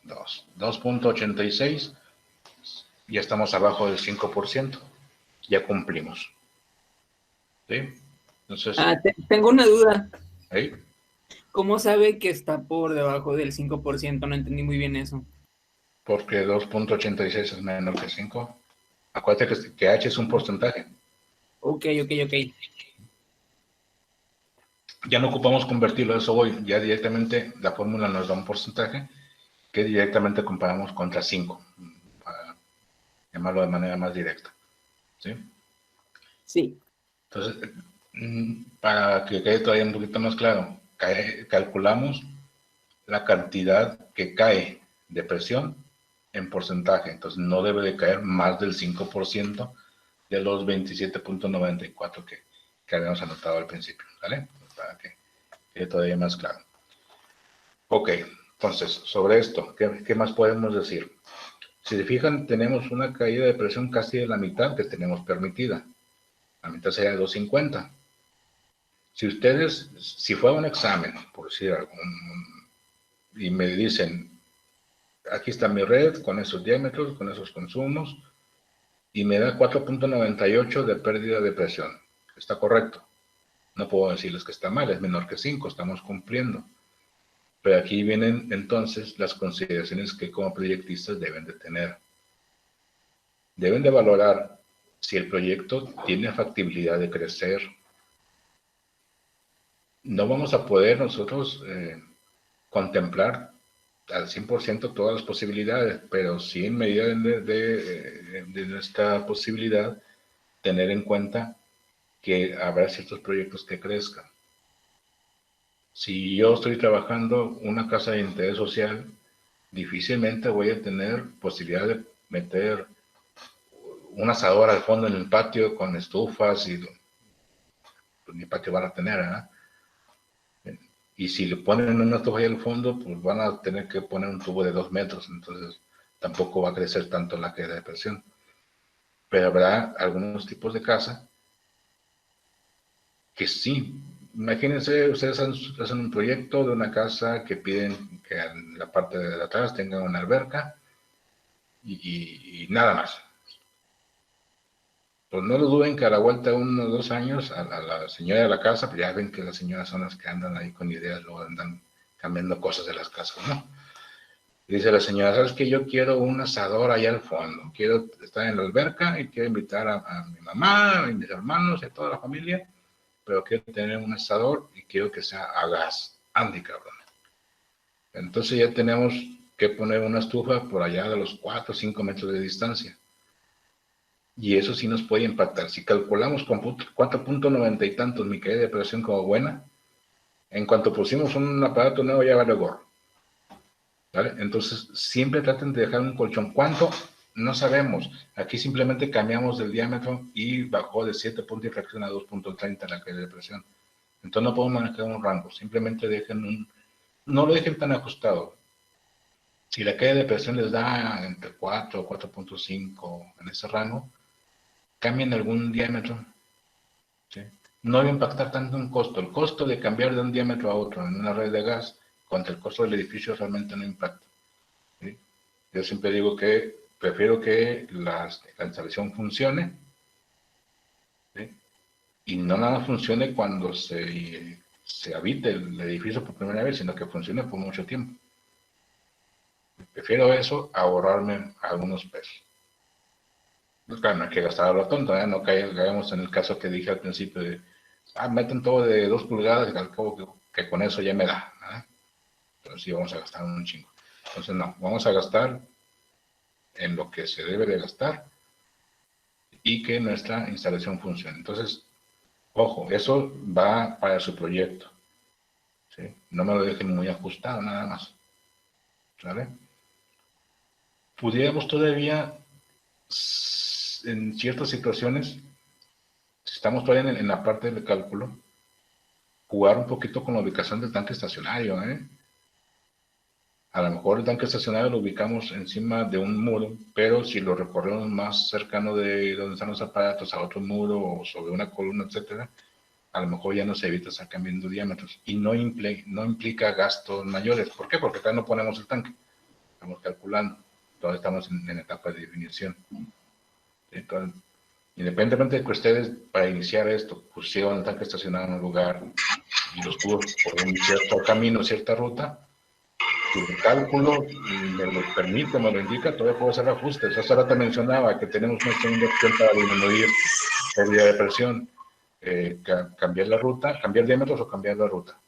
2, 2.86. Ya estamos abajo del 5%. Ya cumplimos. ¿Sí? Entonces, Tengo una duda. ¿ahí? ¿Cómo sabe que está por debajo del 5%? No entendí muy bien eso. Porque 2.86 es menor que 5. Acuérdate que H es un porcentaje. Ok. Ya no ocupamos convertirlo a eso hoy. Ya directamente la fórmula nos da un porcentaje que directamente comparamos contra 5. Para llamarlo de manera más directa. ¿Sí? Sí. Entonces, para que quede todavía un poquito más claro, calculamos la cantidad que cae de presión en porcentaje. Entonces, no debe de caer más del 5% de los 27.94 que habíamos anotado al principio. ¿Vale? Para que quede todavía más claro. Ok, entonces, sobre esto, ¿qué más podemos decir? Si se fijan, tenemos una caída de presión casi de la mitad que tenemos permitida. La mitad sería de 250. Si fuera un examen, por decir algo, y me dicen, aquí está mi red con esos diámetros, con esos consumos, y me da 4.98 de pérdida de presión. Está correcto. No puedo decirles que está mal, es menor que 5, estamos cumpliendo. Pero aquí vienen entonces las consideraciones que como proyectistas deben de tener. Deben de valorar si el proyecto tiene factibilidad de crecer. No vamos a poder nosotros contemplar al 100% todas las posibilidades, pero sí en medida de nuestra posibilidad tener en cuenta que habrá ciertos proyectos que crezcan. Si yo estoy trabajando una casa de interés social, difícilmente voy a tener posibilidad de meter un asador al fondo en el patio con estufas y pues, ni patio van a tener, ¿verdad? Y si le ponen una estufa ahí al fondo, pues van a tener que poner un tubo de 2 metros, entonces tampoco va a crecer tanto la caída de presión. Pero habrá algunos tipos de casa que sí. Imagínense, ustedes hacen un proyecto de una casa que piden que en la parte de atrás tenga una alberca y nada más. Pues no lo duden que a la vuelta de 1 o 2 años a la señora de la casa, pues ya ven que las señoras son las que andan ahí con ideas, luego andan cambiando cosas de las casas, ¿no? Y dice la señora, ¿sabes qué? Yo quiero un asador allá al fondo, quiero estar en la alberca y quiero invitar a mi mamá, a mis hermanos y a toda la familia, pero quiero tener un asador y quiero que sea a gas. Andy, cabrón. Entonces ya tenemos que poner una estufa por allá de los 4 o 5 metros de distancia. Y eso sí nos puede impactar. Si calculamos con 4.90 y tantos mi caída de presión como buena, en cuanto pusimos un aparato nuevo ya vale gorro. ¿Vale? Entonces siempre traten de dejar un colchón. ¿Cuánto? No sabemos. Aquí simplemente cambiamos el diámetro y bajó de 7 puntos y fracción a 2.30 la caída de presión. Entonces no podemos manejar un rango. Simplemente no lo dejen tan ajustado. Si la caída de presión les da entre 4 o 4.5 en ese rango, cambien algún diámetro. ¿Sí? No va a impactar tanto en costo. El costo de cambiar de un diámetro a otro en una red de gas contra el costo del edificio realmente no impacta. ¿Sí? Yo siempre digo que prefiero que la instalación funcione, ¿sí? Y no nada funcione cuando se habite el edificio por primera vez, sino que funcione por mucho tiempo. Prefiero eso a ahorrarme algunos pesos. Pues claro, no hay que gastar a lo tonto, ¿eh? No caigamos en el caso que dije al principio de, meten todo de 2 pulgadas y al cabo que con eso ya me da, ¿eh? Pero sí vamos a gastar un chingo. Entonces no, vamos a gastar en lo que se debe de gastar y que nuestra instalación funcione. Entonces, ojo, eso va para su proyecto, ¿sí? No me lo dejen muy ajustado nada más, ¿vale? Pudiéramos todavía, en ciertas situaciones, si estamos todavía en la parte del cálculo, jugar un poquito con la ubicación del tanque estacionario, ¿eh? A lo mejor el tanque estacionario lo ubicamos encima de un muro, pero si lo recorremos más cercano de donde están los aparatos a otro muro o sobre una columna, etcétera, a lo mejor ya no se evita estar cambiando diámetros y no implica gastos mayores. ¿Por qué? Porque acá no ponemos el tanque, estamos calculando, todavía estamos en etapa de definición. Entonces, independientemente de que ustedes para iniciar esto pusieron el tanque estacionado en un lugar y los tubos por un cierto camino, cierta ruta, si el cálculo me lo permite, me lo indica, todavía puedo hacer ajustes. Hasta ahora te mencionaba que tenemos una segunda opción para disminuir pérdida de presión, cambiar la ruta, cambiar diámetros o cambiar la ruta.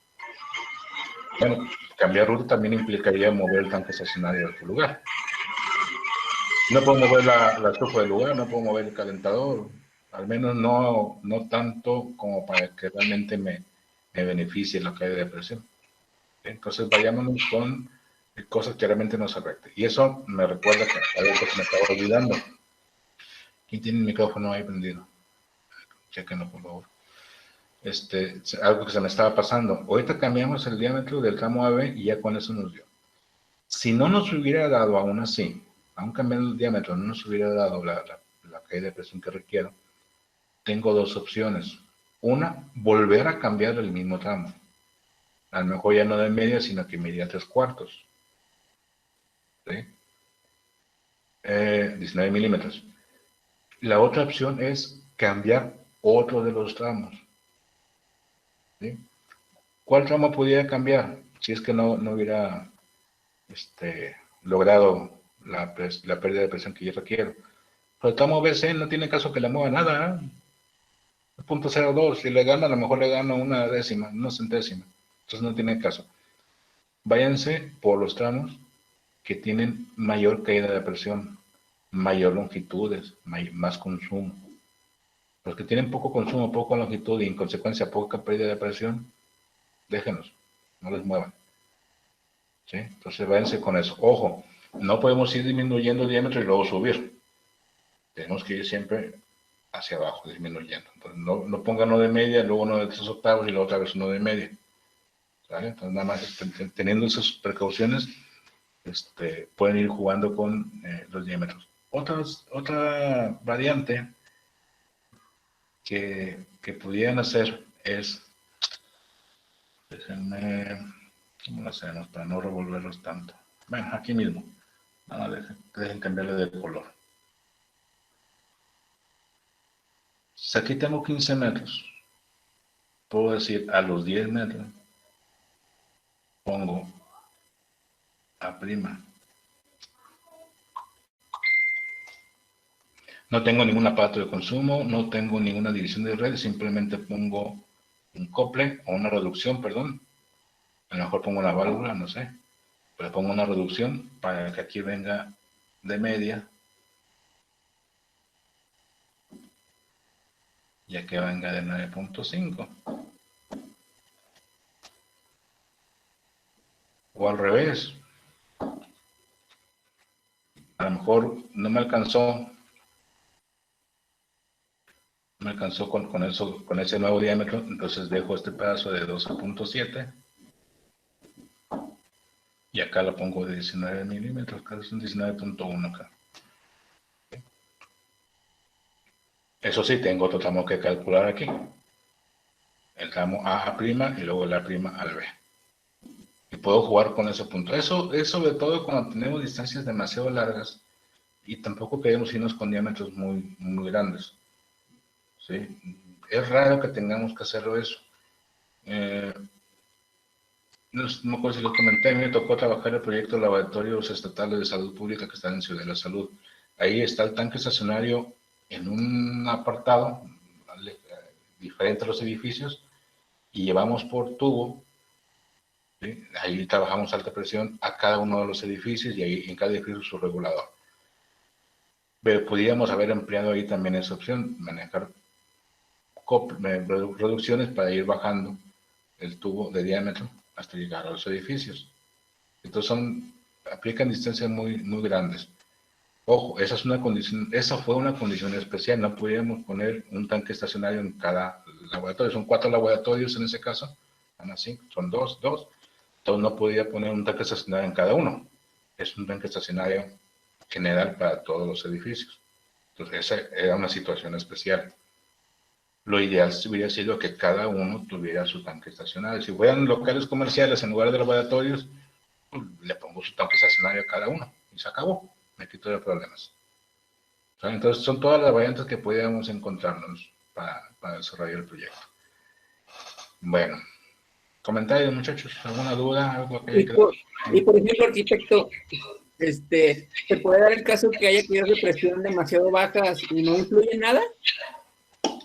Bueno, cambiar ruta también implicaría mover el tanque estacionario de otro lugar. No puedo mover la estufa del lugar, no puedo mover el calentador, al menos no tanto como para que realmente me beneficie la caída de presión. Entonces vayámonos con cosas que realmente nos afecten. Y eso me recuerda que algo que se me estaba olvidando. ¿Quién tiene el micrófono ahí prendido? Chequenlo, por favor. Algo que se me estaba pasando. Ahorita cambiamos el diámetro del tramo AB y ya con eso nos dio. Si no nos hubiera dado aún así, aún cambiando el diámetro, no nos hubiera dado la caída de presión que requiero, tengo dos opciones. Una, volver a cambiar el mismo tramo. A lo mejor ya no de media, sino que media 3/4. ¿Sí? 19 milímetros. La otra opción es cambiar otro de los tramos. ¿Sí? ¿Cuál tramo pudiera cambiar? Si es que no hubiera logrado la pérdida de presión que yo requiero. Pero el tramo BC no tiene caso que le mueva nada. 0.02, si le gana, a lo mejor le gano una décima, una centésima. Entonces no tiene caso. Váyanse por los tramos que tienen mayor caída de presión, mayor longitudes, más consumo. Los que tienen poco consumo, poca longitud y en consecuencia poca pérdida de presión, déjenlos, no les muevan. ¿Sí? Entonces váyanse con eso. Ojo, no podemos ir disminuyendo el diámetro y luego subir. Tenemos que ir siempre hacia abajo, disminuyendo. Entonces, no pongan uno de media, luego uno de 3/8 y luego otra vez uno de media. ¿Vale? Entonces nada más teniendo esas precauciones, pueden ir jugando con los diámetros. Otra variante que pudieran hacer es, déjenme, ¿cómo lo hacemos para no revolverlos tanto? Bueno, aquí mismo, no, dejen cambiarle de color. Si aquí tengo 15 metros, puedo decir a los 10 metros, pongo A'. No tengo ningún aparato de consumo, no tengo ninguna división de red, simplemente pongo un cople o una reducción, perdón. A lo mejor pongo una válvula, no sé. Pero pongo una reducción para que aquí venga de media. Ya que venga de 9.5. O al revés. A lo mejor no me alcanzó con ese nuevo diámetro, entonces dejo este pedazo de 12.7 y acá lo pongo de 19 milímetros, acá es un 19.1 acá. Eso sí, tengo otro tramo que calcular aquí, el tramo A' y luego el A' al B. Y puedo jugar con ese punto. Eso es sobre todo cuando tenemos distancias demasiado largas y tampoco queremos irnos con diámetros muy, muy grandes. ¿Sí? Es raro que tengamos que hacerlo eso. No me acuerdo si lo comenté, a mí me tocó trabajar el proyecto de laboratorios estatales de salud pública que están en Ciudad de la Salud. Ahí está el tanque estacionario en un apartado, diferente a los edificios, y llevamos por tubo, ¿sí? Ahí trabajamos alta presión a cada uno de los edificios y ahí en cada edificio su regulador. Pero podríamos haber empleado ahí también esa opción, manejar reducciones para ir bajando el tubo de diámetro hasta llegar a los edificios. Entonces aplican distancias muy grandes. Ojo, esa fue una condición especial, no podíamos poner un tanque estacionario en cada laboratorio, son 4 laboratorios en ese caso, son dos, entonces no podía poner un tanque estacionario en cada uno, es un tanque estacionario general para todos los edificios. Entonces esa era una situación especial. Lo ideal hubiera sido que cada uno tuviera su tanque estacionario. Si fueran locales comerciales en lugar de laboratorios, pues, le pongo su tanque estacionario a cada uno y se acabó. Me quito de problemas. Entonces son todas las variantes que podíamos encontrarnos para desarrollar el proyecto. Bueno, comentarios, muchachos, ¿alguna duda? ¿Algo que haya quedado? Y por ejemplo, arquitecto, ¿se puede dar el caso que haya caídas de presión demasiado bajas y no influye en nada?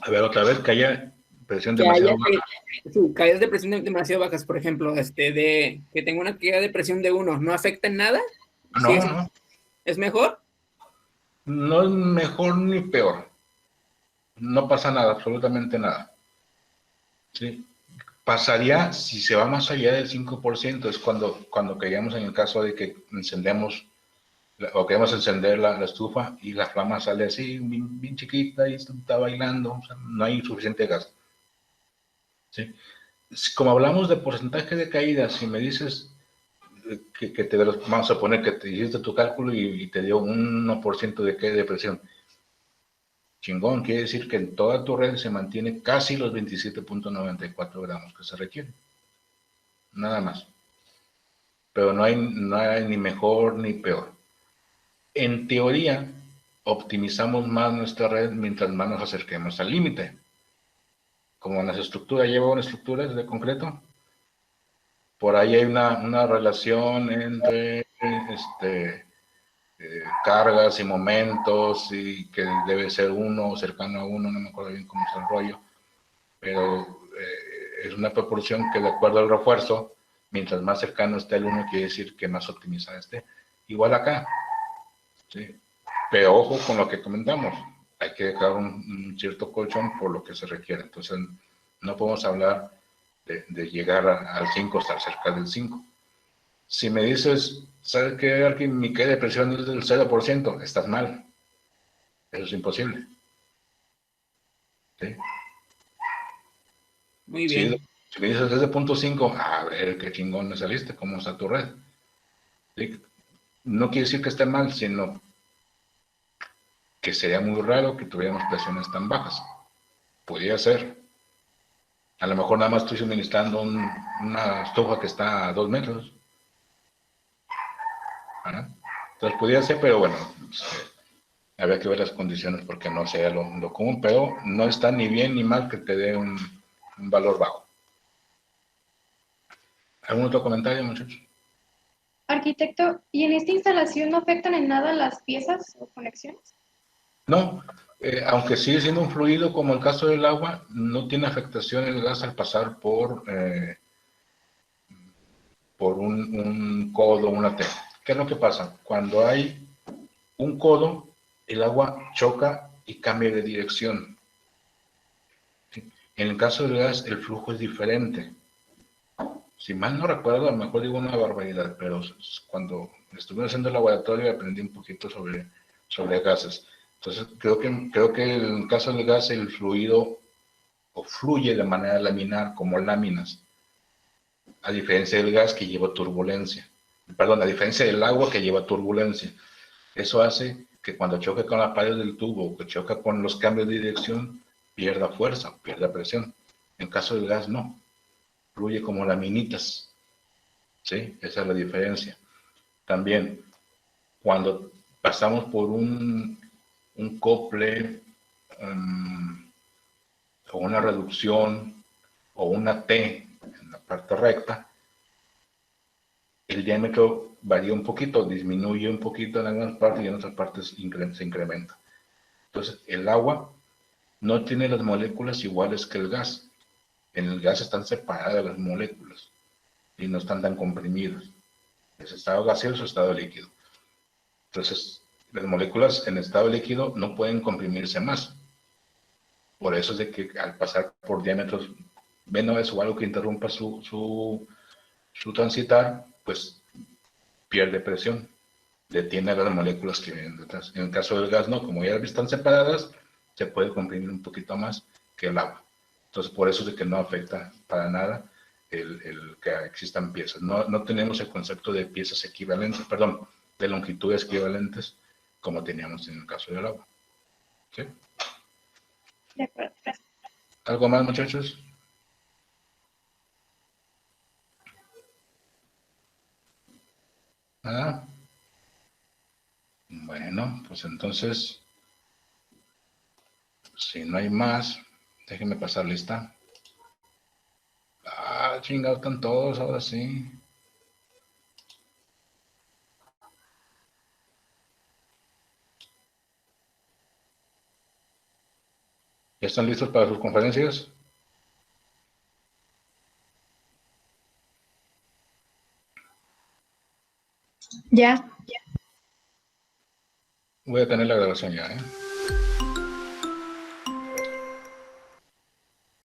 A ver, otra vez, que haya presión demasiado baja. Sí, caídas de presión demasiado bajas, por ejemplo, que tenga una caída de presión de 1, ¿no afecta en nada? No, ¿Sí no. ¿Es mejor? No es mejor ni peor. No pasa nada, absolutamente nada. ¿Sí? Pasaría si se va más allá del 5%, es cuando caíamos en el caso de que encendemos o queremos encender la estufa y la flama sale así, bien chiquita y está bailando, o sea, no hay suficiente gas. ¿Sí? Como hablamos de porcentaje de caída, si me dices vamos a poner que te hiciste tu cálculo y te dio un 1% de caída de presión. Chingón, quiere decir que en toda tu red se mantiene casi los 27.94 gramos que se requieren. Nada más. Pero no hay ni mejor ni peor. En teoría, optimizamos más nuestra red mientras más nos acerquemos al límite. Como en las estructuras, lleva una estructura de concreto, por ahí hay una relación entre cargas y momentos, y que debe ser 1 cercano a 1, no me acuerdo bien cómo es el rollo, pero es una proporción que de acuerdo al refuerzo, mientras más cercano esté el 1, quiere decir que más optimizada esté. Igual acá, ¿sí? Pero ojo con lo que comentamos, hay que dejar un cierto colchón por lo que se requiere. Entonces no podemos hablar de llegar al 5, estar cerca del 5. Si me dices, ¿sabes qué, Arqui? Mi caída de presión es del 0%, estás mal. Eso es imposible. ¿Sí? Muy bien. Si me dices desde 0.5, a ver qué chingón me saliste, cómo está tu red. ¿Sí? No quiere decir que esté mal, sino que sería muy raro que tuviéramos presiones tan bajas. Podría ser. A lo mejor nada más estoy suministrando una estufa que está a 2 metros. ¿Verdad? Entonces podría ser, pero bueno, habría que ver las condiciones porque no sea lo común, pero no está ni bien ni mal que te dé un valor bajo. ¿Algún otro comentario, muchachos? Arquitecto, ¿y en esta instalación no afectan en nada las piezas o conexiones? No, aunque sigue siendo un fluido como el caso del agua, no tiene afectación el gas al pasar por un codo, una T. ¿Qué es lo que pasa? Cuando hay un codo, el agua choca y cambia de dirección. ¿Sí? En el caso del gas, el flujo es diferente. Si mal no recuerdo, a lo mejor digo una barbaridad, pero cuando estuve haciendo el laboratorio aprendí un poquito sobre gases. Entonces, creo que en el caso del gas, el fluido o fluye de manera laminar, como láminas, a diferencia del gas que lleva turbulencia. Perdón, a diferencia del agua que lleva turbulencia. Eso hace que cuando choca con la pared del tubo o que choca con los cambios de dirección, pierda fuerza, pierda presión. En caso del gas, no. Fluye como laminitas. ¿Sí? Esa es la diferencia. También, cuando pasamos por un cople o una reducción o una T en la parte recta, el diámetro varía un poquito, disminuye un poquito en algunas partes y en otras partes se incrementa. Entonces, el agua no tiene las moléculas iguales que el gas. En el gas están separadas las moléculas y no están tan comprimidas. Es estado gaseoso o estado líquido. Entonces, las moléculas en estado líquido no pueden comprimirse más. Por eso es de que al pasar por diámetros menores o algo que interrumpa su transitar, pues pierde presión, detiene a las moléculas que vienen detrás. En el caso del gas, no, como ya están separadas, se puede comprimir un poquito más que el agua. Entonces, por eso es de que no afecta para nada el que existan piezas. No tenemos el concepto de piezas equivalentes, perdón, de longitudes equivalentes, como teníamos en el caso del agua. ¿Sí? De acuerdo, gracias. ¿Algo más, muchachos? ¿Nada? Bueno, pues entonces, si no hay más, déjenme pasar lista. Ah, chingados, están todos, ahora sí. ¿Ya están listos para sus conferencias? Ya. Voy a tener la grabación ya, ¿eh?